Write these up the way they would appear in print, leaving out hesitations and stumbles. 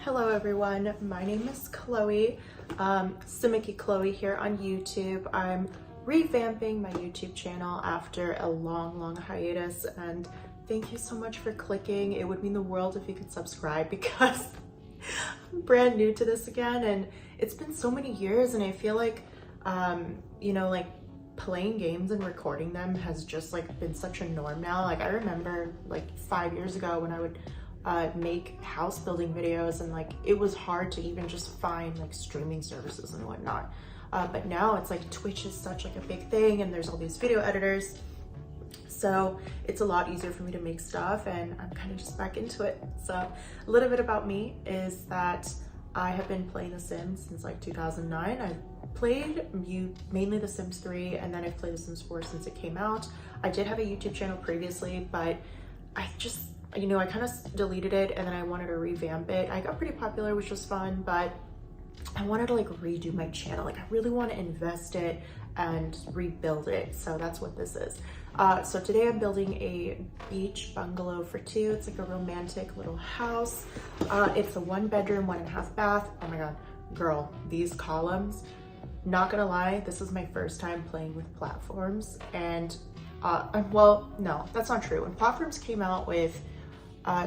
Hello everyone, my name is Chloe, Simeki Chloe here on YouTube. I'm revamping my YouTube channel after a long hiatus, and thank you so much for clicking. It would mean the world if you could subscribe because I'm brand new to this again, and it's been so many years, and I feel like, like playing games and recording them has just like been such a norm now. Like I remember like 5 years ago when I would make house building videos, and like it was hard to even just find like streaming services and whatnot, but now it's like Twitch is such like a big thing, and there's all these video editors, so it's a lot easier for me to make stuff, and I'm kind of just back into it. So a little bit about me is that I have been playing The Sims since like 2009. I've played mainly The Sims 3, and then I've played The Sims 4 since it came out. I did have a YouTube channel previously, but I just I kind of deleted it, and then I wanted to revamp it. I got pretty popular, which was fun, but I wanted to like redo my channel. Like I really want to invest it and rebuild it. So that's what this is. So today I'm building a beach bungalow for two. It's like a romantic little house. It's a 1-bedroom, 1.5 bath. Oh my God, girl, these columns, not gonna lie, this is my first time playing with platforms. And well, no, that's not true. When platforms came out with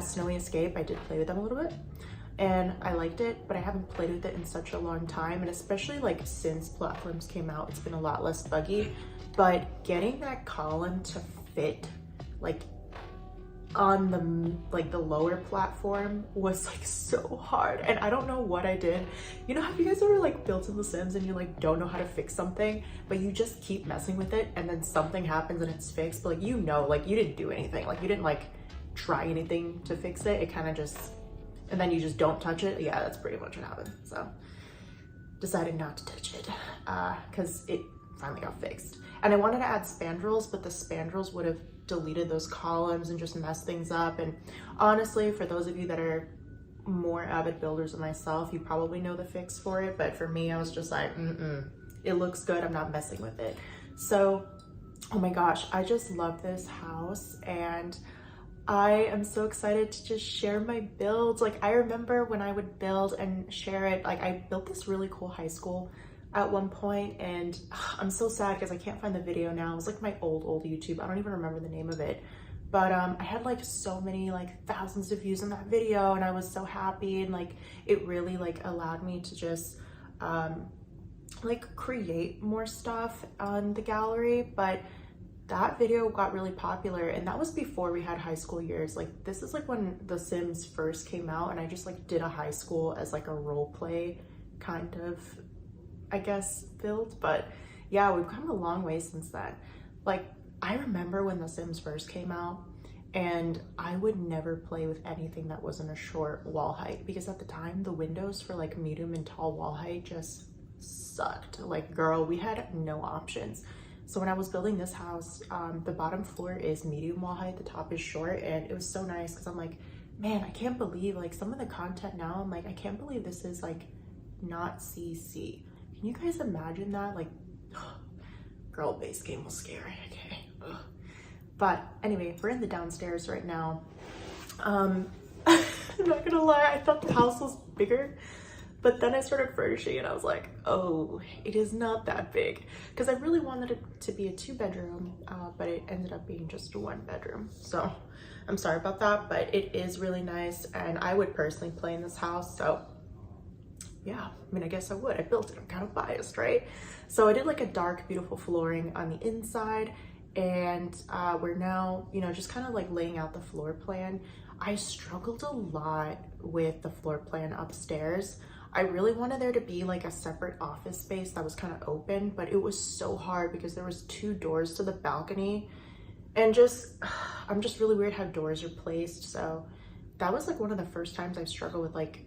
Snowy Escape, I did play with them a little bit and I liked it, but I haven't played with it in such a long time, and especially like since platforms came out, it's been a lot less buggy. But getting that column to fit like on the lower platform was like so hard, and I don't know what I did. You know, have you guys ever like built in The Sims and you like don't know how to fix something, but you just keep messing with it and then something happens and it's fixed, but like like you didn't do anything, like you didn't like try anything to fix it, it kind of just, and then you just don't touch it. Yeah, that's pretty much what happened. So decided not to touch it because it finally got fixed, and I wanted to add spandrels, but the spandrels would have deleted those columns and just messed things up. And honestly, for those of you that are more avid builders than myself, you probably know the fix for it, but for me, I was just like, it looks good, I'm not messing with it. So oh my gosh, I just love this house, and I am so excited to just share my builds. Like I remember when I would build and share it, like I built this really cool high school at one point, and I'm so sad because I can't find the video now. It was like my old YouTube. I don't even remember the name of it, but I had like so many, like thousands of views on that video, and I was so happy, and like it really like allowed me to just like create more stuff on the gallery. But that video got really popular, and that was before we had high school years. Like this is like when The Sims first came out, and I just like did a high school as like a role play kind of, I guess, build. But yeah, we've come a long way since then. Like I remember when The Sims first came out, and I would never play with anything that wasn't a short wall height, because at the time the windows for like medium and tall wall height just sucked. Like girl, we had no options. So when I was building this house, the bottom floor is medium wall height, the top is short, and it was so nice because I'm like, man, I can't believe like some of the content now, I'm like, I can't believe this is like not CC. Can you guys imagine that? Like, girl, base game was scary, okay. Ugh. But anyway, we're in the downstairs right now. I'm not gonna lie, I thought the house was bigger, but then I started furnishing and I was like, oh, it is not that big. Because I really wanted it to be a 2-bedroom, but it ended up being just a 1-bedroom. So I'm sorry about that, but it is really nice. And I would personally play in this house. So yeah, I mean, I guess I would. I built it, I'm kind of biased, right? So I did like a dark, beautiful flooring on the inside. And we're now, just kind of like laying out the floor plan. I struggled a lot with the floor plan upstairs. I really wanted there to be like a separate office space that was kind of open, but it was so hard because there was 2 doors to the balcony, and I'm just really weird how doors are placed. So that was like one of the first times I struggled with, like,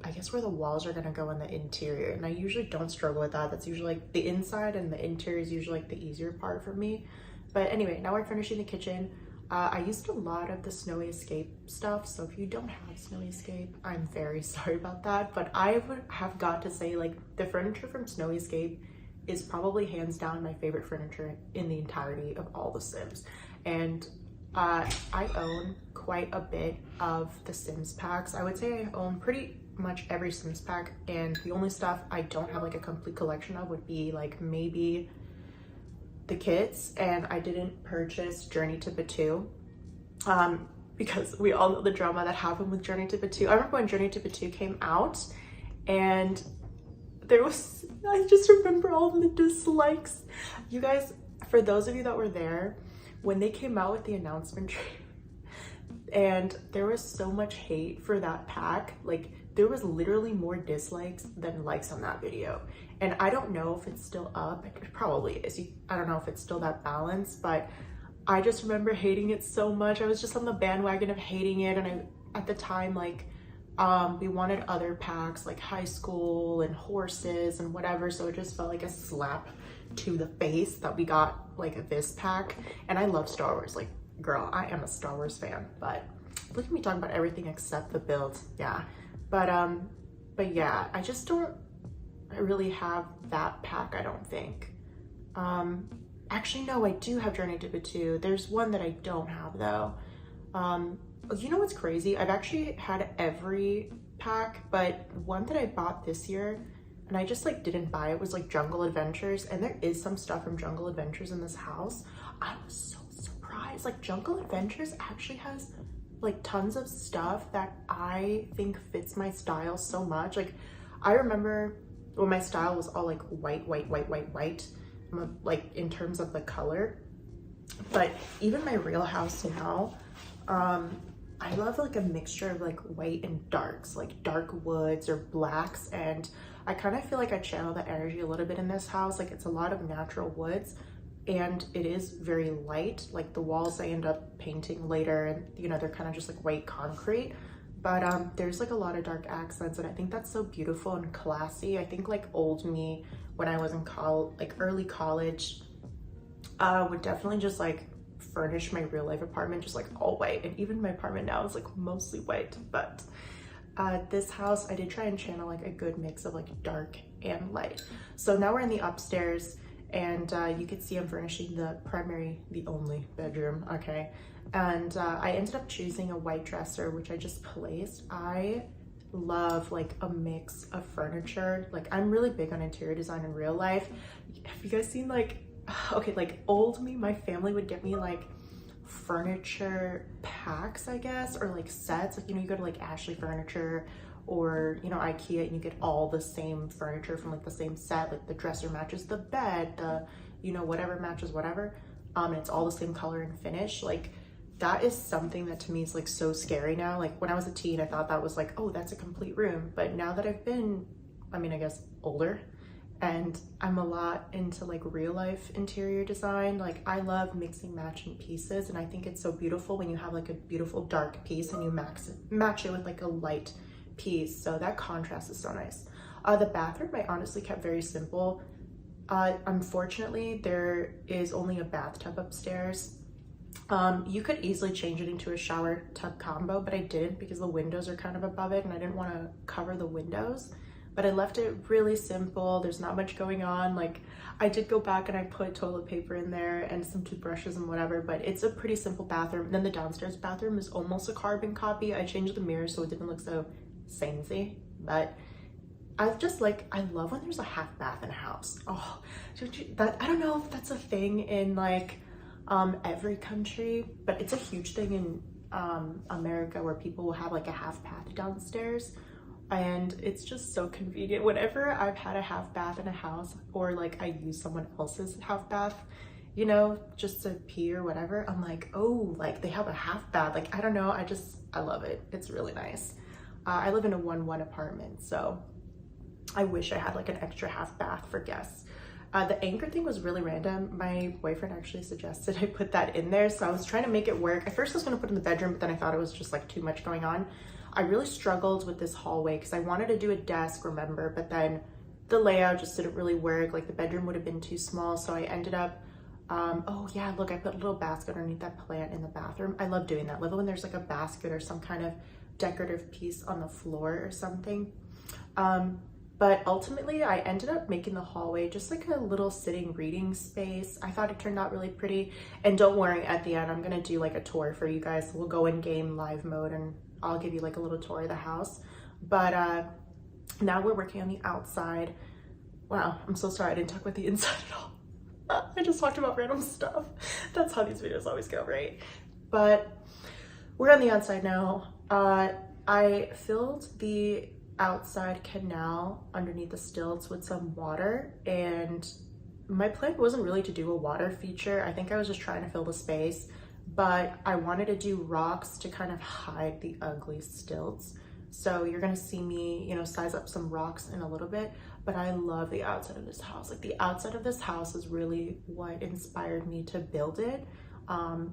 I guess where the walls are gonna go in the interior. And I usually don't struggle with that. That's usually like the inside, and the interior is usually like the easier part for me. But anyway, now we're finishing the kitchen. I used a lot of the Snowy Escape stuff, so if you don't have Snowy Escape, I'm very sorry about that. But I would have got to say, like, the furniture from Snowy Escape is probably hands down my favorite furniture in the entirety of all The Sims. And I own quite a bit of the Sims packs. I would say I own pretty much every Sims pack, and the only stuff I don't have like a complete collection of would be like maybe the kits, and I didn't purchase Journey to Batu because we all know the drama that happened with Journey to Batu. I remember when Journey to Batu came out, and I just remember all the dislikes. You guys, for those of you that were there, when they came out with the announcement and there was so much hate for that pack, like there was literally more dislikes than likes on that video. And I don't know if it's still up. It probably is. I don't know if it's still that balance, but I just remember hating it so much. I was just on the bandwagon of hating it. And at the time, like, we wanted other packs like high school and horses and whatever. So it just felt like a slap to the face that we got like this pack. And I love Star Wars. Like, girl, I am a Star Wars fan, but look at me talking about everything except the build. Yeah. But yeah, I just don't really have that pack, I don't think. Actually, no, I do have Journey to Batu. There's one that I don't have though. You know what's crazy? I've actually had every pack, but one that I bought this year and I just like didn't buy it was like Jungle Adventures, and there is some stuff from Jungle Adventures in this house. I was so surprised. Like, Jungle Adventures actually has like tons of stuff that I think fits my style so much. Like, I remember when my style was all like white, like in terms of the color, but even my real house now, I love like a mixture of like white and darks, like dark woods or blacks, and I kind of feel like I channel the energy a little bit in this house. Like, it's a lot of natural woods, and it is very light. Like, the walls I end up painting later, and you know, they're kind of just like white concrete, but there's like a lot of dark accents, and I think that's so beautiful and classy. I think like old me when I was in early college would definitely just like furnish my real life apartment just like all white, and even my apartment now is like mostly white. But this house, I did try and channel like a good mix of like dark and light. So now we're in the upstairs, and you can see I'm furnishing the only bedroom, okay? And I ended up choosing a white dresser, which I just placed. I love like a mix of furniture. Like, I'm really big on interior design in real life. Have you guys seen like, okay, like old me, my family would get me like furniture packs, I guess, or like sets. Like, you know, you go to like Ashley Furniture or, you know, IKEA, and you get all the same furniture from like the same set. Like, the dresser matches the bed, the, you know, whatever matches whatever, and it's all the same color and finish. Like, that is something that to me is like so scary now. Like, when I was a teen, I thought that was like, oh, that's a complete room. But now that I've been, I mean, I guess older, and I'm a lot into like real life interior design, like I love mixing matching pieces, and I think it's so beautiful when you have like a beautiful dark piece and you match it with like a light piece. So that contrast is so nice. The bathroom I honestly kept very simple. Unfortunately, there is only a bathtub upstairs. You could easily change it into a shower tub combo, but I didn't because the windows are kind of above it and I didn't want to cover the windows. But I left it really simple. There's not much going on. Like, I did go back and I put toilet paper in there and some toothbrushes and whatever, but it's a pretty simple bathroom. And then the downstairs bathroom is almost a carbon copy. I changed the mirror so it didn't look so samey, but I love when there's a half bath in a house. Oh, I don't know if that's a thing in like every country, but it's a huge thing in America where people will have like a half bath downstairs. And it's just so convenient. Whenever I've had a half bath in a house, or like I use someone else's half bath, you know, just to pee or whatever, I'm like, oh, like they have a half bath. Like, I don't know, I love it. It's really nice. I live in a 1-1 apartment, so I wish I had like an extra half bath for guests. The anchor thing was really random. My boyfriend actually suggested I put that in there, so I was trying to make it work. At first I was gonna put it in the bedroom, but then I thought it was just like too much going on. I really struggled with this hallway because I wanted to do a desk, remember, but then the layout just didn't really work. Like, the bedroom would have been too small, so I ended up, oh yeah, look, I put a little basket underneath that plant in the bathroom. I love doing that. I love it when there's like a basket or some kind of decorative piece on the floor or something. But ultimately, I ended up making the hallway just like a little sitting reading space. I thought it turned out really pretty. And don't worry, at the end, I'm gonna do like a tour for you guys. We'll go in game live mode and I'll give you like a little tour of the house. But now we're working on the outside. Wow, I'm so sorry I didn't talk about the inside at all. I just talked about random stuff. That's how these videos always go, right? But we're on the outside now. I filled the outside canal underneath the stilts with some water, and my plan wasn't really to do a water feature. I think I was just trying to fill the space, but I wanted to do rocks to kind of hide the ugly stilts. So you're gonna see me, you know, size up some rocks in a little bit, but I love the outside of this house. Like the outside of this house is really what inspired me to build it.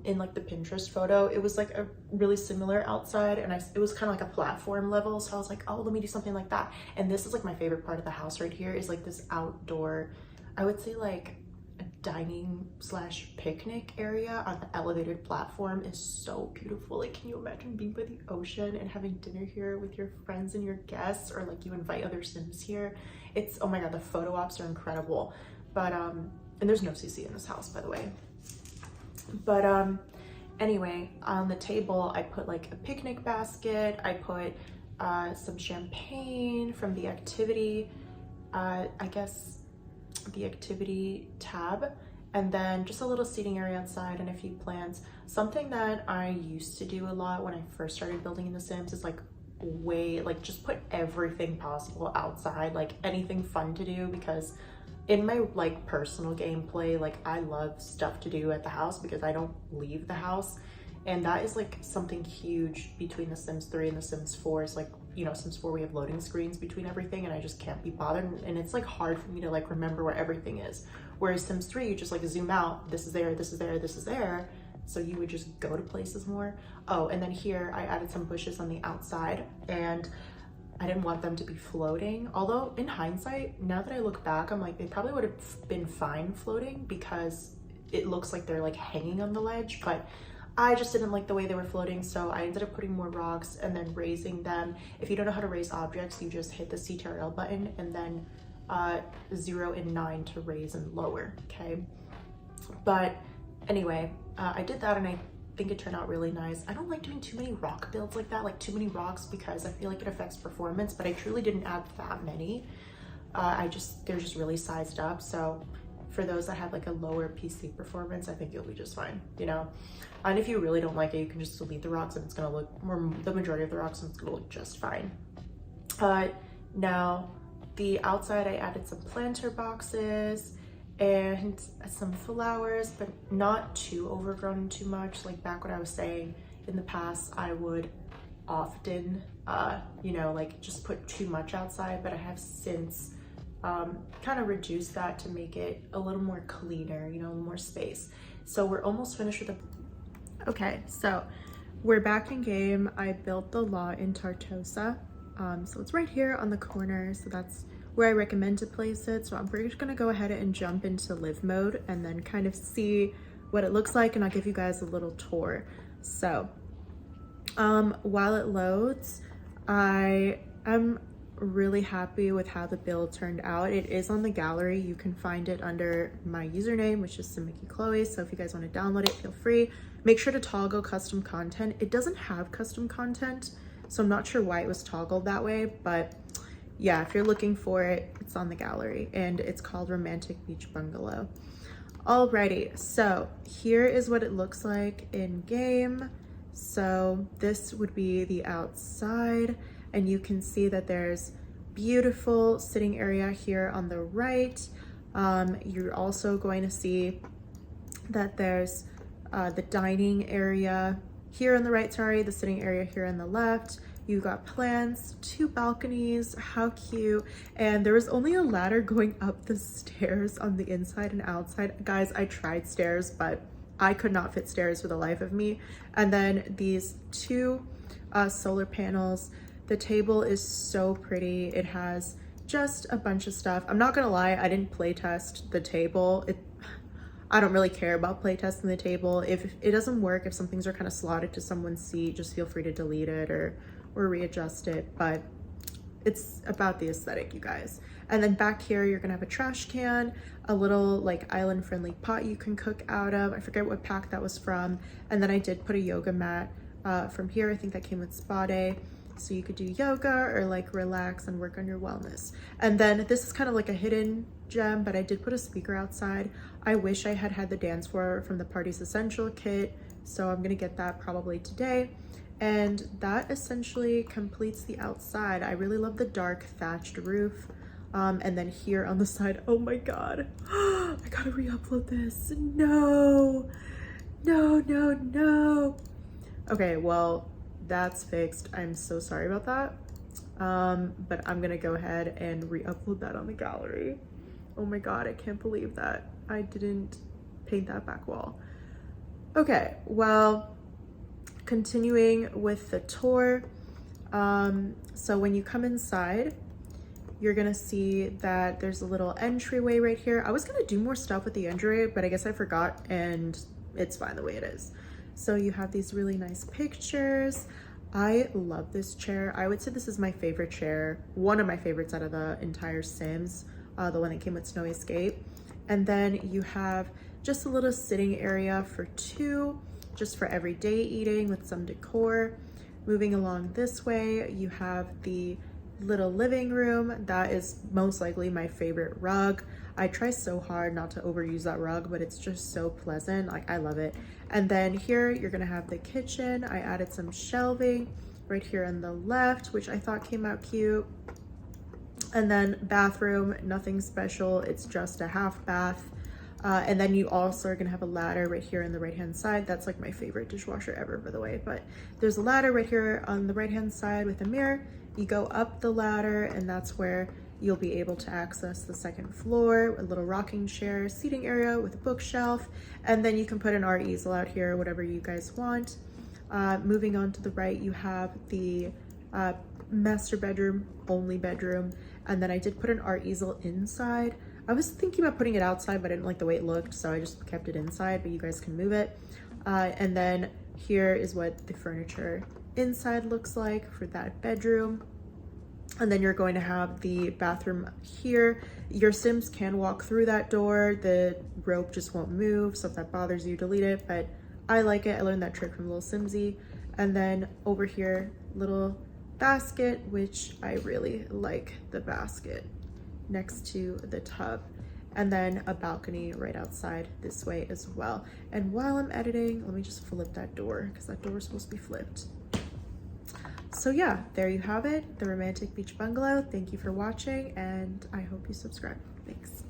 In like the Pinterest photo, it was like a really similar outside, and it was kind of like a platform level. So I was like, oh, let me do something like that. And this is like my favorite part of the house right here, is like this outdoor, I would say like a dining slash picnic area on the elevated platform is so beautiful. Like, can you imagine being by the ocean and having dinner here with your friends and your guests, or like you invite other Sims here? It's, oh my God, the photo ops are incredible. But, and there's no CC in this house, by the way. But anyway, on the table, I put like a picnic basket. I put some champagne from the activity, I guess the activity tab, and then just a little seating area outside and a few plants. Something that I used to do a lot when I first started building in The Sims is like just put everything possible outside, like anything fun to do, because in my like personal gameplay, like I love stuff to do at the house because I don't leave the house. And that is like something huge between The Sims 3 and The Sims 4. Is like, you know, Sims 4 we have loading screens between everything, and I just can't be bothered, and it's like hard for me to like remember where everything is. Whereas Sims 3, you just like zoom out, this is there, this is there, this is there, so you would just go to places more. Oh, and then here I added some bushes on the outside, and I didn't want them to be floating. Although in hindsight, now that I look back, I'm like, they probably would have been fine floating because it looks like they're like hanging on the ledge, but I just didn't like the way they were floating. So I ended up putting more rocks and then raising them. If you don't know how to raise objects, you just hit the CTRL button and then 0 and 9 to raise and lower, okay? But anyway, I did that, and I think it turned out really nice. I don't like doing too many rock builds like that, like too many rocks, because I feel like it affects performance, but I truly didn't add that many. They're just really sized up. So for those that have like a lower PC performance, I think you'll be just fine, you know? And if you really don't like it, you can just delete the rocks and it's gonna look, or the majority of the rocks, and it's gonna look just fine. Now the outside, I added some planter boxes and some flowers, but not too overgrown and too much. Like back what I was saying, in the past, I would often, you know, like just put too much outside, but I have since kind of reduced that to make it a little more cleaner, you know, more space. So we're almost finished with the, okay, so we're back in game. I built the lot in Tartosa. So it's right here on the corner. So that's where I recommend to place it. So we're just gonna go ahead and jump into live mode and then kind of see what it looks like, and I'll give you guys a little tour. So while it loads, I am really happy with how the build turned out. It is on the gallery. You can find it under my username, which is Simeki Chloe. So if you guys want to download it, feel free. Make sure to toggle custom content. It doesn't have custom content, so I'm not sure why it was toggled that way, but yeah, if you're looking for it, it's on the gallery, and it's called Romantic Beach Bungalow. Alrighty, so here is what it looks like in game. So this would be the outside, and you can see that there's beautiful sitting area here on the right. You're also going to see that there's the dining area here on the right, sorry, the sitting area here on the left. You got plants, 2 balconies, how cute. And there was only a ladder going up the stairs on the inside and outside. Guys, I tried stairs, but I could not fit stairs for the life of me. And then these 2 solar panels. The table is so pretty. It has just a bunch of stuff. I'm not gonna lie, I didn't play test the table. I don't really care about playtesting the table. If it doesn't work, if some things are kind of slotted to someone's seat, just feel free to delete it or readjust it. But it's about the aesthetic, you guys. And then back here, you're gonna have a trash can, a little like island friendly pot you can cook out of. I forget what pack that was from. And then I did put a yoga mat from here. I think that came with spa day. So you could do yoga or like relax and work on your wellness. And then this is kind of like a hidden gem, but I did put a speaker outside. I wish I had had the dance floor from the Party's Essential kit. So I'm gonna get that probably today. And that essentially completes the outside. I really love the dark thatched roof. And then here on the side, oh my God, I gotta re-upload this. No. Okay, well, that's fixed. I'm so sorry about that. But I'm gonna go ahead and re-upload that on the gallery. Oh my God, I can't believe that I didn't paint that back wall. Okay, well, continuing with the tour. So when you come inside, you're gonna see that there's a little entryway right here. I was gonna do more stuff with the entryway, but I guess I forgot, and it's fine the way it is. So you have these really nice pictures. I love this chair. I would say this is my favorite chair, one of my favorites out of the entire Sims, the one that came with Snowy Escape. And then you have just a little sitting area for two, just for everyday eating with some decor. Moving along this way, you have the little living room. That is most likely my favorite rug. I try so hard not to overuse that rug, but it's just so pleasant. Like, I love it. And then here you're gonna have the kitchen. I added some shelving right here on the left, which I thought came out cute. And then bathroom, nothing special. It's just a half bath. And then you also are gonna have a ladder right here on the right-hand side. That's like my favorite dishwasher ever, by the way. But there's a ladder right here on the right-hand side with a mirror. You go up the ladder, and that's where you'll be able to access the second floor, a little rocking chair, seating area with a bookshelf, and then you can put an art easel out here, whatever you guys want. Moving on to the right, you have the master bedroom, only bedroom, and then I did put an art easel inside. I was thinking about putting it outside, but I didn't like the way it looked, so I just kept it inside, but you guys can move it. And then here is what the furniture inside looks like for that bedroom. And then you're going to have the bathroom here. Your Sims can walk through that door. The rope just won't move, so if that bothers you, delete it, but I like it. I learned that trick from Little Simsy. And then over here, little basket, which I really like the basket next to the tub. And then a balcony right outside this way as well. And while I'm editing, let me just flip that door, because that door is supposed to be flipped. So yeah, there you have it, the Romantic Beach Bungalow. Thank you for watching, and I hope you subscribe. Thanks.